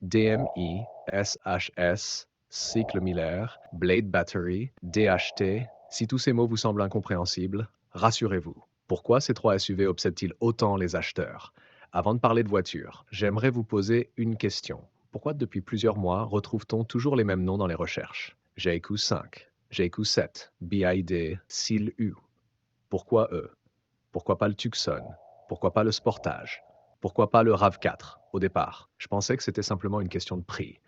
DMI, SHS, cycle Miller, Blade Battery, DHT. Si tous ces mots vous semblent incompréhensibles, rassurez-vous. Pourquoi ces trois SUV obsèdent-ils autant les acheteurs? Avant de parler de voiture, j'aimerais vous poser une question. Pourquoi depuis plusieurs mois retrouve-t-on toujours les mêmes noms dans les recherches? JQ5, JQ7, BID, SIL U. Pourquoi eux? Pourquoi pas le Tucson? Pourquoi pas le Sportage? Pourquoi pas le RAV4 au départ? Je pensais que c'était simplement une question de prix.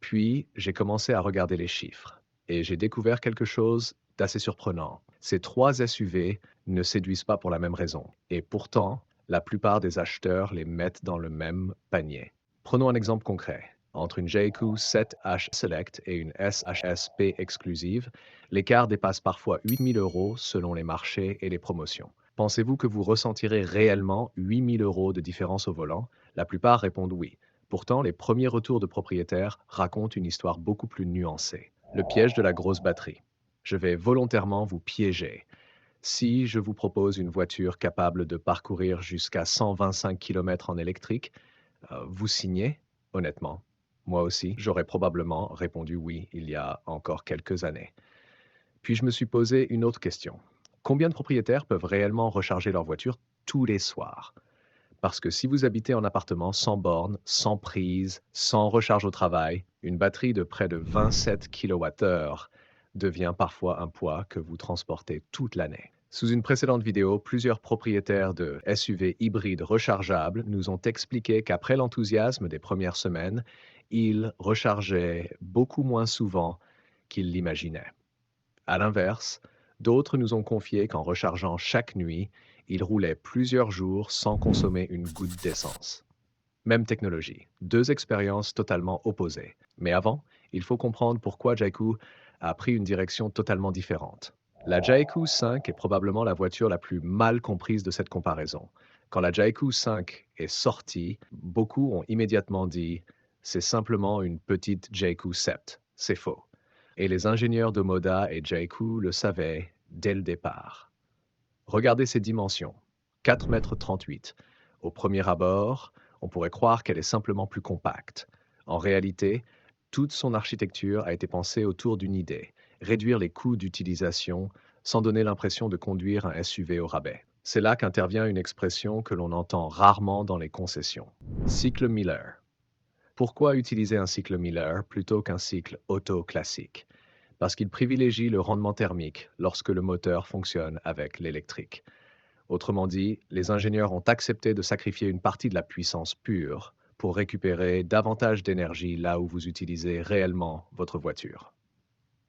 Puis, j'ai commencé à regarder les chiffres et j'ai découvert quelque chose d'assez surprenant. Ces trois SUV ne séduisent pas pour la même raison. Et pourtant, la plupart des acheteurs les mettent dans le même panier. Prenons un exemple concret. Entre une JQ 7H Select et une SHSP exclusive, l'écart dépasse parfois 8 000 € selon les marchés et les promotions. Pensez-vous que vous ressentirez réellement 8 000 € de différence au volant? La plupart répondent oui. Pourtant, les premiers retours de propriétaires racontent une histoire beaucoup plus nuancée. Le piège de la grosse batterie. Je vais volontairement vous piéger. Si je vous propose une voiture capable de parcourir jusqu'à 125 km en électrique, vous signez, honnêtement? Moi aussi, j'aurais probablement répondu oui il y a encore quelques années. Puis je me suis posé une autre question. Combien de propriétaires peuvent réellement recharger leur voiture tous les soirs? Parce que si vous habitez en appartement sans borne, sans prise, sans recharge au travail, une batterie de près de 27 kWh devient parfois un poids que vous transportez toute l'année. Sous une précédente vidéo, plusieurs propriétaires de SUV hybrides rechargeables nous ont expliqué qu'après l'enthousiasme des premières semaines, ils rechargeaient beaucoup moins souvent qu'ils l'imaginaient. À l'inverse, d'autres nous ont confié qu'en rechargeant chaque nuit, ils roulaient plusieurs jours sans consommer une goutte d'essence. Même technologie, deux expériences totalement opposées. Mais avant, il faut comprendre pourquoi JQ a pris une direction totalement différente. La JQ 5 est probablement la voiture la plus mal comprise de cette comparaison. Quand la JQ 5 est sortie, beaucoup ont immédiatement dit c'est simplement une petite JQ 7. C'est faux. Et les ingénieurs de Moda et JQ le savaient dès le départ. Regardez ses dimensions. 4,38 m. Au premier abord, on pourrait croire qu'elle est simplement plus compacte. En réalité, toute son architecture a été pensée autour d'une idée, réduire les coûts d'utilisation sans donner l'impression de conduire un SUV au rabais. C'est là qu'intervient une expression que l'on entend rarement dans les concessions. Cycle Miller. Pourquoi utiliser un cycle Miller plutôt qu'un cycle Otto classique? Parce qu'il privilégie le rendement thermique lorsque le moteur fonctionne avec l'électrique. Autrement dit, les ingénieurs ont accepté de sacrifier une partie de la puissance pure pour récupérer davantage d'énergie là où vous utilisez réellement votre voiture.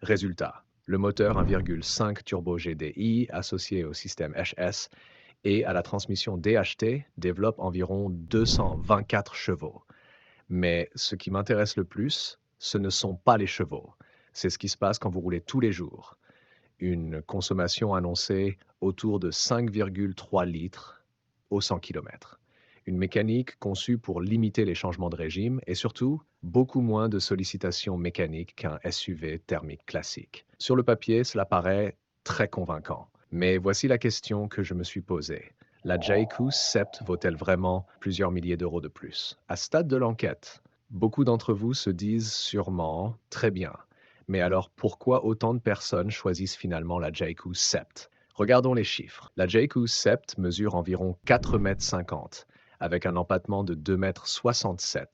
Résultat, le moteur 1,5 turbo GDI associé au système HS et à la transmission DHT développe environ 224 chevaux. Mais ce qui m'intéresse le plus, ce ne sont pas les chevaux. C'est ce qui se passe quand vous roulez tous les jours. Une consommation annoncée autour de 5,3 litres au 100 km. Une mécanique conçue pour limiter les changements de régime et surtout beaucoup moins de sollicitations mécaniques qu'un SUV thermique classique. Sur le papier, cela paraît très convaincant. Mais voici la question que je me suis posée. La JQ Sept vaut-elle vraiment plusieurs milliers d'euros de plus? À ce stade de l'enquête, beaucoup d'entre vous se disent sûrement très bien. Mais alors pourquoi autant de personnes choisissent finalement la JQ Sept? Regardons les chiffres. La JQ Sept mesure environ 4,50 m avec un empattement de 2,67 m.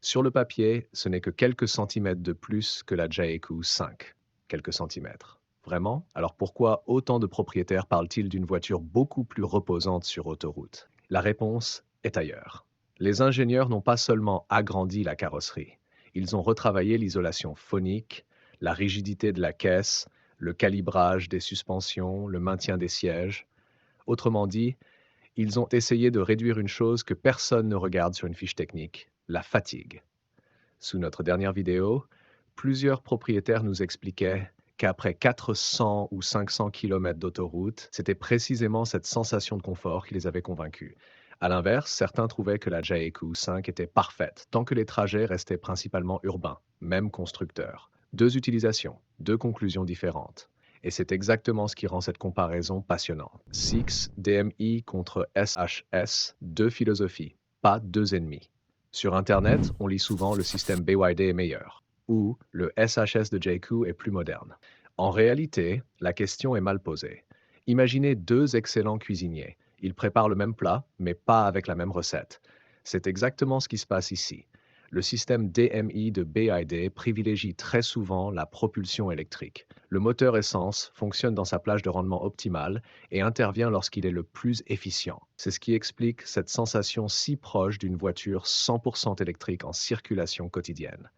Sur le papier, ce n'est que quelques centimètres de plus que la JQ 5. Quelques centimètres. Vraiment? Alors pourquoi autant de propriétaires parlent-ils d'une voiture beaucoup plus reposante sur autoroute? La réponse est ailleurs. Les ingénieurs n'ont pas seulement agrandi la carrosserie, ils ont retravaillé l'isolation phonique, la rigidité de la caisse, le calibrage des suspensions, le maintien des sièges. Autrement dit, ils ont essayé de réduire une chose que personne ne regarde sur une fiche technique, la fatigue. Sous notre dernière vidéo, plusieurs propriétaires nous expliquaient qu'après 400 ou 500 km d'autoroute, c'était précisément cette sensation de confort qui les avait convaincus. À l'inverse, certains trouvaient que la JQ 5 était parfaite, tant que les trajets restaient principalement urbains, même constructeurs. Deux utilisations, deux conclusions différentes. Et c'est exactement ce qui rend cette comparaison passionnante. 6 DMI contre SHS, deux philosophies, pas deux ennemis. Sur Internet, on lit souvent le système BYD est meilleur ou le SHS de JQ est plus moderne. En réalité, la question est mal posée. Imaginez deux excellents cuisiniers. Ils préparent le même plat, mais pas avec la même recette. C'est exactement ce qui se passe ici. Le système DMI de BYD privilégie très souvent la propulsion électrique. Le moteur essence fonctionne dans sa plage de rendement optimale et intervient lorsqu'il est le plus efficient. C'est ce qui explique cette sensation si proche d'une voiture 100% électrique en circulation quotidienne.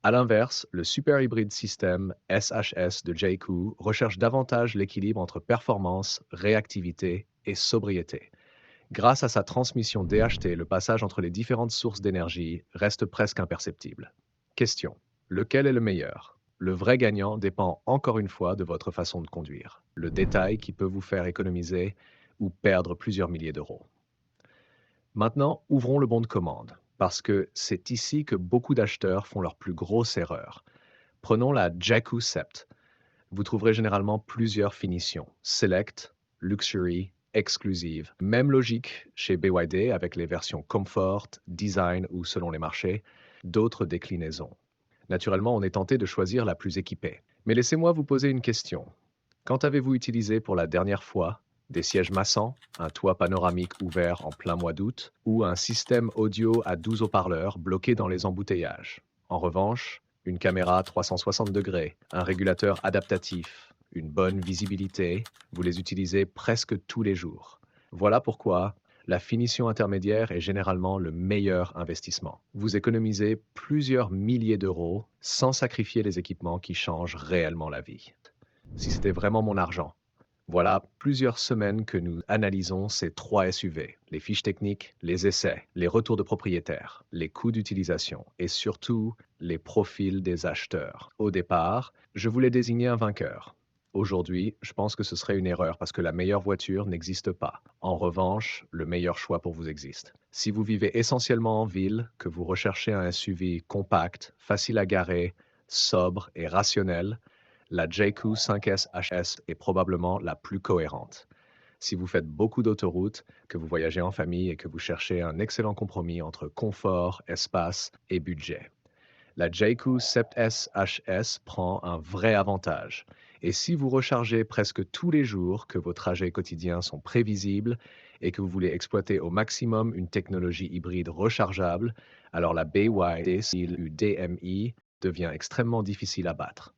À l'inverse, le Super Hybrid System SHS de JQ recherche davantage l'équilibre entre performance, réactivité et sobriété. Grâce à sa transmission DHT, le passage entre les différentes sources d'énergie reste presque imperceptible. Question. Lequel est le meilleur? Le vrai gagnant dépend encore une fois de votre façon de conduire. Le détail qui peut vous faire économiser ou perdre plusieurs milliers d'euros. Maintenant, ouvrons le bon de commande, parce que c'est ici que beaucoup d'acheteurs font leur plus grosse erreur. Prenons la JQ Sept. Vous trouverez généralement plusieurs finitions. Select, Luxury, Exclusive. Même logique chez BYD avec les versions Comfort, Design ou selon les marchés, d'autres déclinaisons. Naturellement, on est tenté de choisir la plus équipée. Mais laissez-moi vous poser une question. Quand avez-vous utilisé pour la dernière fois des sièges massants, un toit panoramique ouvert en plein mois d'août ou un système audio à 12 haut-parleurs bloqué dans les embouteillages? En revanche, une caméra 360 degrés, un régulateur adaptatif, une bonne visibilité, vous les utilisez presque tous les jours. Voilà pourquoi la finition intermédiaire est généralement le meilleur investissement. Vous économisez plusieurs milliers d'euros sans sacrifier les équipements qui changent réellement la vie. Si c'était vraiment mon argent. Voilà plusieurs semaines que nous analysons ces trois SUV, les fiches techniques, les essais, les retours de propriétaires, les coûts d'utilisation et surtout les profils des acheteurs. Au départ, je voulais désigner un vainqueur. Aujourd'hui, je pense que ce serait une erreur parce que la meilleure voiture n'existe pas. En revanche, le meilleur choix pour vous existe. Si vous vivez essentiellement en ville, que vous recherchez un SUV compact, facile à garer, sobre et rationnel, la JQ 5S HS est probablement la plus cohérente. Si vous faites beaucoup d'autoroutes, que vous voyagez en famille et que vous cherchez un excellent compromis entre confort, espace et budget. La JQ 7S HS prend un vrai avantage. Et si vous rechargez presque tous les jours, que vos trajets quotidiens sont prévisibles et que vous voulez exploiter au maximum une technologie hybride rechargeable, alors la BYD DMI devient extrêmement difficile à battre.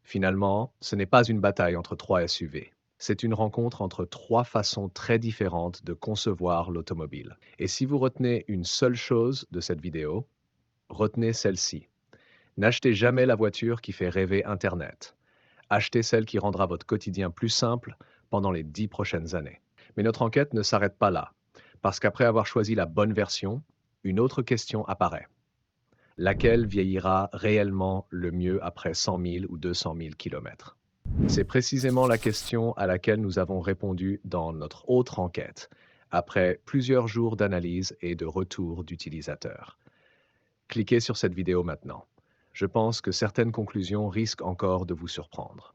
Finalement, ce n'est pas une bataille entre trois SUV. C'est une rencontre entre trois façons très différentes de concevoir l'automobile. Et si vous retenez une seule chose de cette vidéo, retenez celle-ci. N'achetez jamais la voiture qui fait rêver Internet. Achetez celle qui rendra votre quotidien plus simple pendant les 10 prochaines années. Mais notre enquête ne s'arrête pas là, parce qu'après avoir choisi la bonne version, une autre question apparaît. Laquelle vieillira réellement le mieux après 100 000 ou 200 000 kilomètres? C'est précisément la question à laquelle nous avons répondu dans notre autre enquête, après plusieurs jours d'analyse et de retours d'utilisateurs. Cliquez sur cette vidéo maintenant. Je pense que certaines conclusions risquent encore de vous surprendre.